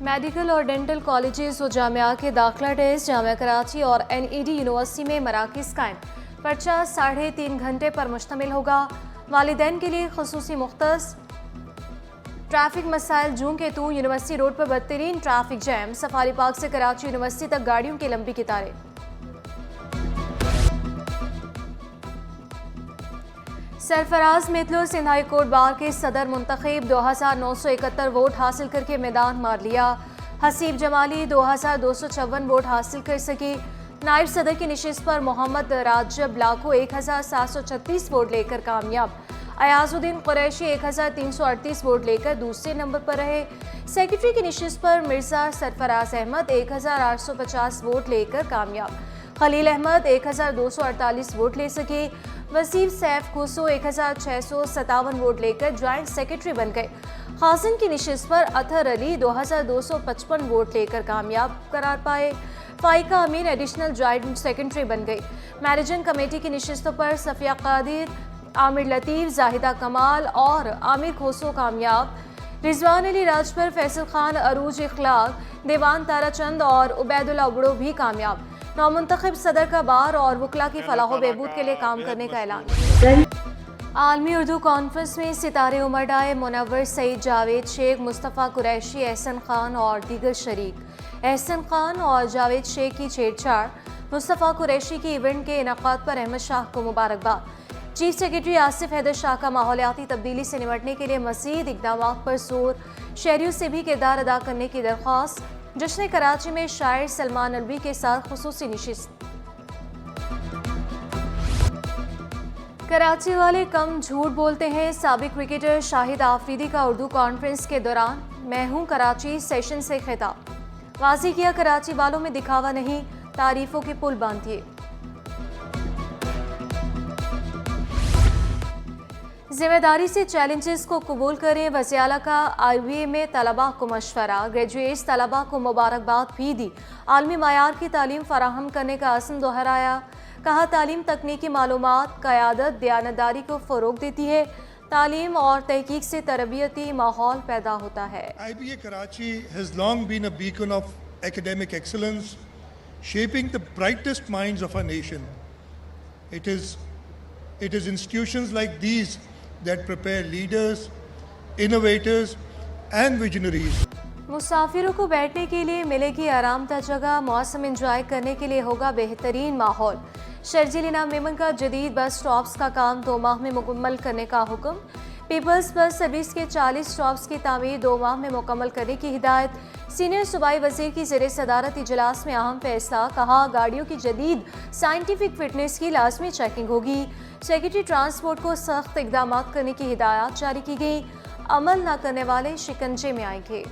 Medical और dental colleges और जामिया के दाखिला टेस्ट जामिया कराची और NED यूनिवर्सिटी में मराकज़ कायम। पर्चा 3.5 घंटे पर मुश्तमिल होगा। वालिदैन के लिए खुसूसी मुख्तस। ट्रैफिक मसाइल जूं के तू यूनिवर्सिटी रोड पर बदतरीन ट्रैफिक जैम। सफारी पार्क से कराची यूनिवर्सिटी तक गाड़ियों की लंबी कतारें। Sarfaraz मेतलो Sindh high court bar के सदर मुंतखब 2971 वोट हासिल करके मैदान मार लिया। हसीब जमाली 2256 वोट हासिल कर सके। नायब सदर की नशिस्त पर मोहम्मद राजब लाखो 1736 वोट लेकर कामयाब। अयाजुद्दीन कुरैशी 1338 वोट लेकर दूसरे नंबर पर रहे। सेक्रेटरी की नशिस्त पर मिर्जा सरफराज अहमद 1850 वोट लेकर कामयाब। खलील अहमद 1248 वोट ले सके। वसीफ सैफ कोसो 1657 वोट लेकर ज्वाइंट सेक्रेटरी बन गए। खासिन की नशिस्त पर अतहर अली 2255 वोट लेकर कामयाब करार पाए। फाइका अमीन एडिशनल ज्वाइंट सेक्रेटरी बन गई। मैनेजिंग कमेटी की नशिस्तों पर सफिया कादिर, आमिर लतीफ़, जाहिदा कमाल और आमिर खोसो कामयाब। रिजवान अली राजपर, फैसल खान, अरूज इखलाक, देवान ताराचंद और उबैदुल्ला उबड़ो भी कामयाब। नौमुंतखब सदर का बार और वकला की फलाह बहबूद के लिए काम करने का ऐलान। आलमी उर्दू कॉन्फ्रेंस में सितारे उमर आए। मुनव्वर सईद, जावेद शेख, मुस्तफ़ा कुरैशी, एहसन खान और दीगर शरीक। एहसन खान और जावेद शेख की छेड़छाड़। मुस्तफ़ा कुरैशी की इवेंट के इनक़ाद पर अहमद शाह को मुबारकबाद। चीफ सेक्रेटरी आसिफ हैदर शाह का माहौलियाती तब्दीली से निपटने के लिए मज़ीद इक़दाम पर जोर। शहरियों से भी किरदार अदा करने की दरख्वास्त। जश्न कराची में शायर सलमान अलवी के साथ खुसूसी नशिस्त। कराची वाले कम झूठ बोलते हैं। साबिक क्रिकेटर शाहिद आफरीदी का उर्दू कॉन्फ्रेंस के दौरान मैं हूँ कराची सेशन से खिताब। वाज़ेह किया कराची वालों में दिखावा नहीं, तारीफों के पुल बांधिए। जिम्मेदारी से चैलेंजेस को कबूल करें। वज़ीर आला का IBA में तलबा को मशवरा। ग्रेजुएट्स तलबा को मुबारकबाद भी दी। आलमी मायार की तालीम फराहम करने का अज़्म दोहराया। कहा तालीम तकनीकी मालूमात, क़यादत, दयानतदारी को फ़रोग़ देती है। तालीम और तहकीक से तरबियती माहौल पैदा होता है। IBA Karachi has long been a beacon of academic excellence, shaping the brightest minds of our nation. It is institutions like these that prepare leaders, innovators and visionaries. मुसाफिरों को बैठने के लिए मिलेगी आरामदा जगह। मौसम एंजॉय करने के लिए होगा बेहतरीन माहौल। शर्जील इनाम मेमन का जदीद बस स्टॉप्स का काम 2 माह में मुकम्मल करने का हुक्म। पीपल्स बस सर्विस के 40 स्टॉप्स की तामीर 2 माह में मुकम्मल करने की हिदायत। सीनियर सूबाई वजीर की ज़ेरे सदारत इजलास में अहम फैसला। कहा गाड़ियों की जदीद साइंटिफिक फिटनेस की लाजमी चेकिंग होगी। सेक्रेटरी ट्रांसपोर्ट को सख्त इकदाम करने की हिदायत जारी की गई। अमल न करने वाले शिकंजे में आएंगे।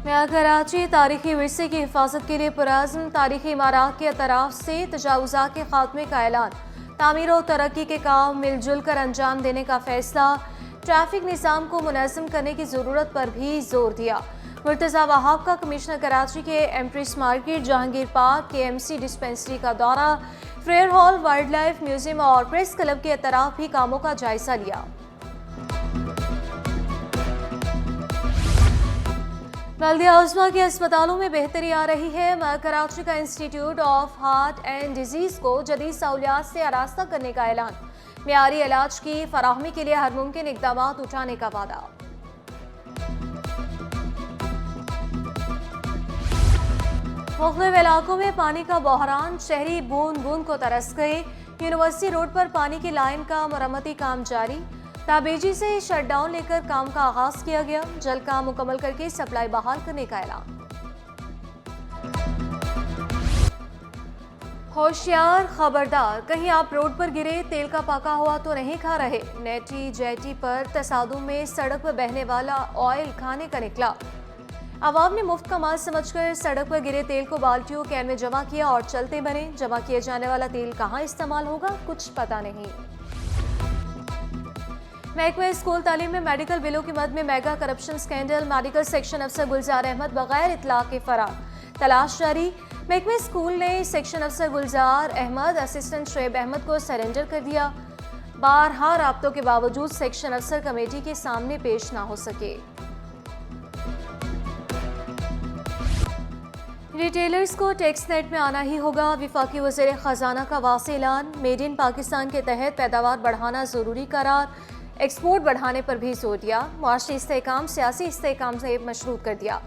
नया कराची तारीखी विरसे की हिफाजत के लिए पुरअज़्म। तारीखी इमारत के अतराफ से तजावुज़ा के खात्मे का ऐलान। तामीर और तरक्की के काम मिलजुल कर अंजाम देने का फैसला। ट्रैफिक निज़ाम को मुनज़्ज़म करने की ज़रूरत पर भी जोर दिया। मुर्तज़ा वहाब का कमिश्नर कराची के empress market, Jahangir park, KMC dispensary का दौरा। Fair hall, wild life museum और प्रेस क्लब के अतराफ भी कामों का जायजा लिया। बल्दिया उस्मा के अस्पतालों में बेहतरी आ रही है। कराची का institute of heart and disease को जदीद सहूलियात से आरास्ता करने का ऐलान। मियारी इलाज की फराहमी के लिए हर मुमकिन इक़दाम उठाने का वादा। मुख्तलिफ इलाकों में पानी का बहरान। शहरी बूंद बूंद को तरस गए। यूनिवर्सिटी रोड पर पानी की लाइन का मरम्मती काम जारी। ताबेजी से शटडाउन लेकर काम का आगाज किया गया। जल्द काम मुकम्मल करके सप्लाई बहाल करने का ऐलान। होशियार, खबरदार, कहीं आप रोड पर गिरे तेल का पाका हुआ तो नहीं खा रहे। नेटी जेटी पर तसादुम में सड़क पर बहने वाला ऑयल खाने का निकला। अवाम ने मुफ्त का माल समझकर सड़क पर गिरे तेल को बाल्टियों कैन में जमा किया और चलते बने। जमा किए जाने वाला तेल कहाँ इस्तेमाल होगा कुछ पता नहीं। महकमे स्कूल तालीम में मेडिकल बिलों की मद में mega corruption scandal. Medical section अफसर गुलजार अहमद बगैर इतला के फरार। तलाश जारी। महकमे स्कूल ने सेक्शन अफसर गुलजार अहमद, असिस्टेंट शुएब अहमद को सरेंडर कर दिया। बारहा राब्तों के बावजूद सेक्शन अफसर कमेटी के सामने पेश ना हो सके। रिटेलर्स को टैक्स नेट में आना ही होगा। वफाकी वज़ीर ख़जाना का वाज़ेह ऐलान। मेड इन पाकिस्तान के तहत पैदावार बढ़ाना ज़रूरी करार। एक्सपोर्ट बढ़ाने पर भी जोर दिया। मुआशी इस्तेहकाम सियासी इस्तेहकाम से मशरूत कर दिया।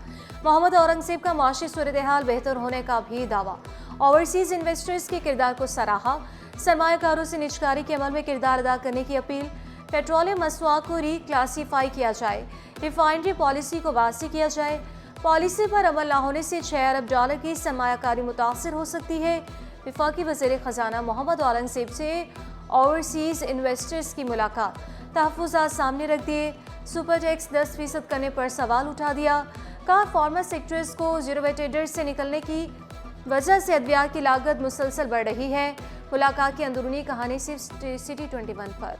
मोहम्मद औरंगज़ेब का मुआशी सूरत हाल बेहतर होने का भी दावा। ओवरसीज़ इन्वेस्टर्स के किरदार को सराहा। सरमायाकारों से निजकारी के अमल में किरदार अदा करने की अपील। पेट्रोलियम मसवाक को रीक्लासीफाई किया जाए। रिफाइनरी पॉलिसी को वासी किया जाए। पॉलिसी पर अमल न होने से $6 अरब की सरमायाकारी मुतासर हो सकती है। वफाकी वज़ीर ख़जाना मोहम्मद औरंगज़ेब से ओवरसीज़ इन्वेस्टर्स की मुलाकात। तहफ़्फ़ुज़ात सामने रख दिए। सुपर टैक्स 10% करने पर सवाल उठा दिया। कहा फार्मा सेक्टर्स को जीरो वेटेडर से निकलने की वजह से अद्वियात की लागत मुसलसल बढ़ रही है। मुलाकात की अंदरूनी कहानी सिर्फ सिटी 21 पर।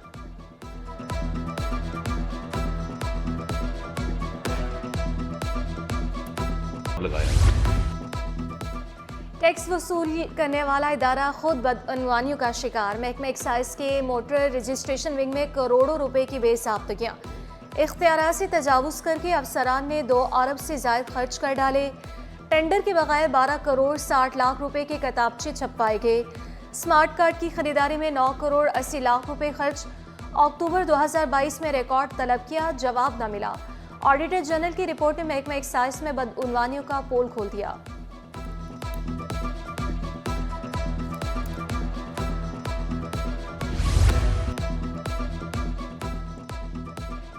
टैक्स वसूल करने वाला इदारा खुद बदअनवानियों का शिकार। महकमा एक्साइज के मोटर रजिस्ट्रेशन विंग में करोड़ों रुपए की बेसाख्तगियाँ। इख्तियारात से तजावुज़ करके अफसरान ने 2 अरब से ज़ायद खर्च कर डाले। टेंडर के बगैर 12 करोड़ 60 लाख रुपए के किताबचे छपवाए गए। स्मार्ट कार्ड की खरीदारी में 9 करोड़ 80 लाख रुपए खर्च। अक्टूबर 2022 में रिकॉर्ड तलब किया, जवाब न मिला। ऑडिटर जनरल की रिपोर्ट ने महकमा एक्साइज में बदअनवानियों का पोल खोल दिया।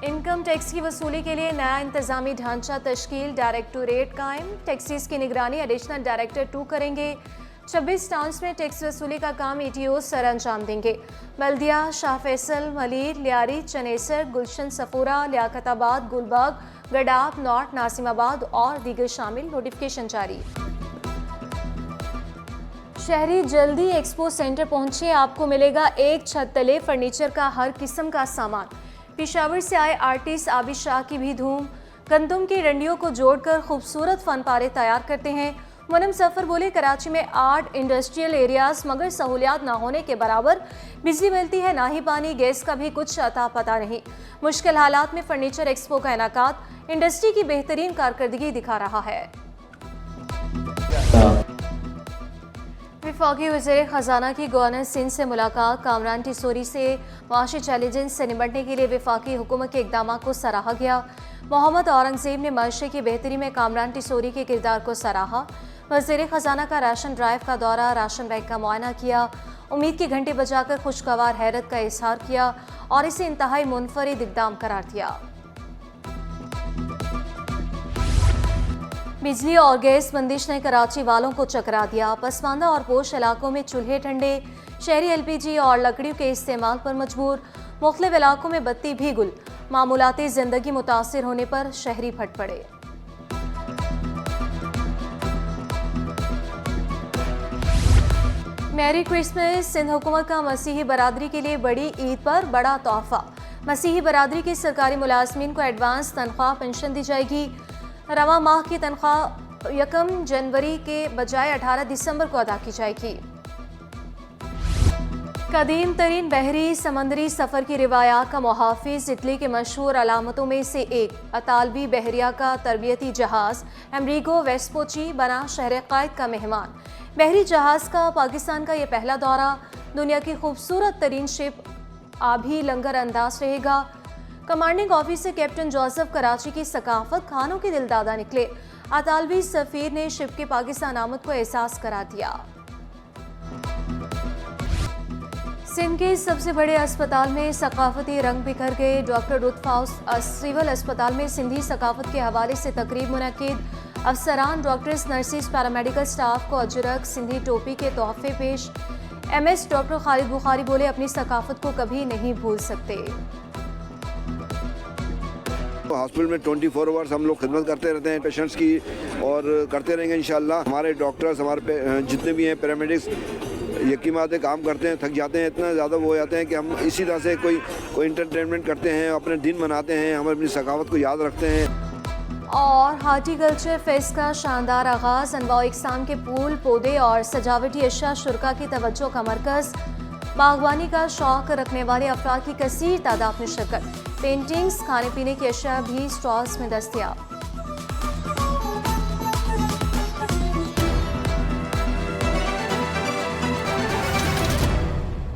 इनकम टैक्स की वसूली के लिए नया इंतजामी ढांचा तश्कील। डायरेक्टोरेट कायम। टैक्सीज की निगरानी एडिशनल डायरेक्टर 2 करेंगे। 26 टाउन्स में टैक्स वसूली का काम ETO सर अंजाम देंगे। बल्दिया, शाह फैसल, मलीर, लियारी, चनेसर, गुलशन सफूरा, लियाकताबाद, गुलबर्ग, गडाफ, नॉर्थ, नासिमाबाद और दीगर शामिल। नोटिफिकेशन जारी। शहरी जल्दी एक्सपो सेंटर पहुंचे। आपको मिलेगा एक छत तले फर्नीचर का हर किस्म का सामान। पेशावर से आए आर्टिस्ट आबिद शाह की भी धूम। गंदम की रंडियों को जोड़कर खूबसूरत फन पारे तैयार करते हैं। मुनम सफ़र बोले कराची में 8 इंडस्ट्रियल एरियाज मगर सहूलियात ना होने के बराबर। बिजली मिलती है ना ही पानी, गैस का भी कुछ अता पता नहीं। मुश्किल हालात में फर्नीचर एक्सपो का इनाकात इंडस्ट्री की बेहतरीन कारकर्दगी दिखा रहा है। वफाकी वज़ीर ख़जाना की गवर्नर सिंध से मुलाकात। कामरान टिसोरी से माशी चैलेंजेस से निपटने के लिए वफाकी हुकूमत के इक़दाम को सराहा गया। मोहम्मद औरंगज़ेब ने माशरे की बेहतरी में कामरान टिसोरी के किरदार को सराहा। वज़ीर ख़जाना का राशन ड्राइव का दौरा, राशन बैंक का मुआयना किया। उम्मीद की घंटी बजाकर खुशगवार हैरत का इजहार किया और इसे इंतहाई मुनफरिद इक़दाम करार दिया। बिजली और गैस बंदिश ने कराची वालों को चकरा दिया। पसमानदा और पोश इलाकों में चूल्हे ठंडे। शहरी LPG और लकड़ियों के इस्तेमाल पर मजबूर। मुख्तलिफ इलाकों में बत्ती भी गुल। मामूलाती जिंदगी मुतासिर होने पर शहरी फट पड़े। Merry Christmas. सिंध हुकूमत का मसीही बरादरी के लिए बड़ी ईद पर बड़ा तोहफा। मसीही बरादरी के सरकारी मुलाजमीन को एडवांस तनख्वाह पेंशन दी जाएगी। रवा माह की तनख्वाह 1 जनवरी के बजाय 18 दिसंबर को अदा की जाएगी। कदीम तरीन बहरी समंदरी सफ़र की रिवायात का मुहाफिज। इटली के मशहूर अलामतों में से एक अतालवी बहरिया का तरबियती जहाज़ एमरीगो वेस्पोची बना शहर क़ायद का मेहमान। बहरी जहाज़ का पाकिस्तान का ये पहला दौरा। दुनिया की खूबसूरत तरीन शिप आभी लंगर अंदाज रहेगा। Commanding officer captain Joseph Karachi की सकाफत खानों के दिलदादा निकले। अतालवी सफीर ने शिप के पाकिस्तान आमद को एहसास करा दिया। सिंध के सबसे बड़े अस्पताल में सकाफती रंग बिखर गए। डॉक्टर लुत्फ हाउस सिविल अस्पताल में सिंधी सकाफत के हवाले से तकरीब मुनक्किद। अफसरान, डॉक्टर्स, नर्सिस, पैरामेडिकल स्टाफ को अजरक सिंधी टोपी के तोहफे पेश। MS डॉक्टर खालिद बुखारी बोले अपनी सकाफत को कभी नहीं भूल सकते। हॉस्पिटल में 24 आवर्स हम लोग खिदमत करते रहते हैं पेशेंट्स की और करते रहेंगे इंशाल्लाह। हमारे डॉक्टर्स, हमारे जितने भी हैं पैरामेडिक्स यकीन बात है काम करते हैं, थक जाते हैं, इतना ज़्यादा वो हो जाते हैं कि हम इसी तरह से कोई इंटरटेनमेंट करते हैं, अपने दिन मनाते हैं, हम अपनी सकाफत को याद रखते हैं। और हार्टिकल्चर फेस्ट का शानदार आगाज़। अनवाउ इकसाम के फूल, पौधे और सजावटी अशिया शुरा की तवज्जो का मरकज़। बागवानी का शौक रखने वाले अफराद की कसीर तादाद में शिरकत। पेंटिंग्स, खाने पीने की अशिया भी स्टॉल्स में दस्तयाब।